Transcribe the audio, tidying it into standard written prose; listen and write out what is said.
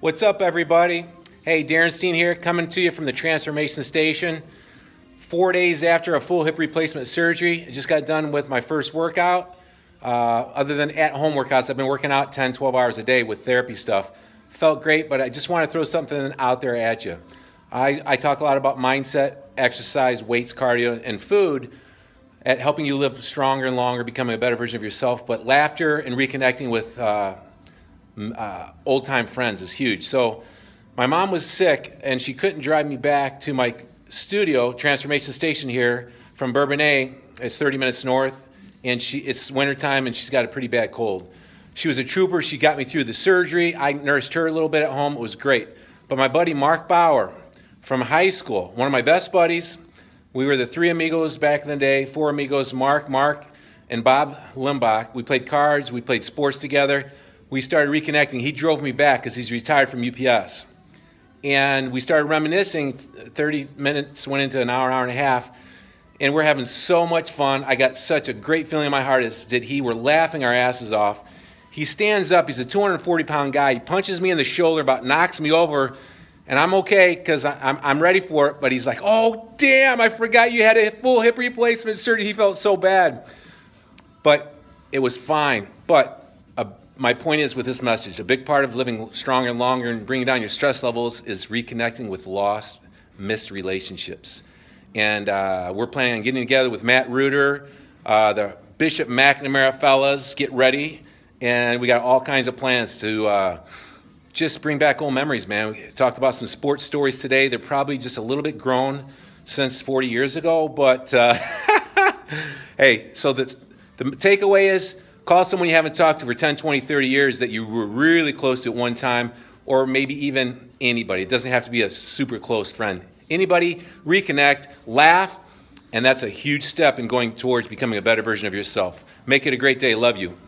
What's up, everybody? Hey, Darin, Steen here, coming to you from the Transformation Station. 4 days after a full hip replacement surgery, I just got done with my first workout. Other than at-home workouts, I've been working out 10, 12 hours a day with therapy stuff. Felt great, but I just want to throw something out there at you. I talk a lot about mindset, exercise, weights, cardio, and food at helping you live stronger and longer, becoming a better version of yourself. But laughter and reconnecting with old-time friends is huge. So my mom was sick, and she couldn't drive me back to my studio, Transformation Station here, from Bourbonnais. It's 30 minutes north, and it's wintertime, and she's got a pretty bad cold. She was a trooper. She got me through the surgery. I nursed her a little bit at home. It was great. But my buddy Marc Bouwer from high school, one of my best buddies, we were the three amigos back in the day, four amigos, Mark, and Bob Limbach. We played cards. We played sports together. We started reconnecting. He drove me back because he's retired from UPS. And we started reminiscing. 30 minutes went into an hour, hour and a half. And we're having so much fun. I got such a great feeling in my heart as did he. We're laughing our asses off. He stands up. He's a 240-pound guy. He punches me in the shoulder, about knocks me over. And I'm okay because I'm ready for it. But he's like, oh, damn, I forgot you had a full hip replacement surgery. He felt so bad. But it was fine. But my point is with this message, a big part of living stronger and longer and bringing down your stress levels is reconnecting with lost, missed relationships. And we're planning on getting together with Matt Reuter, the Bishop McNamara fellas, get ready. And we got all kinds of plans to just bring back old memories, man. We talked about some sports stories today. They're probably just a little bit grown since 40 years ago. But hey, so the takeaway is, call someone you haven't talked to for 10, 20, 30 years that you were really close to at one time, or maybe even anybody. It doesn't have to be a super close friend. Anybody, reconnect, laugh, and that's a huge step in going towards becoming a better version of yourself. Make it a great day. Love you.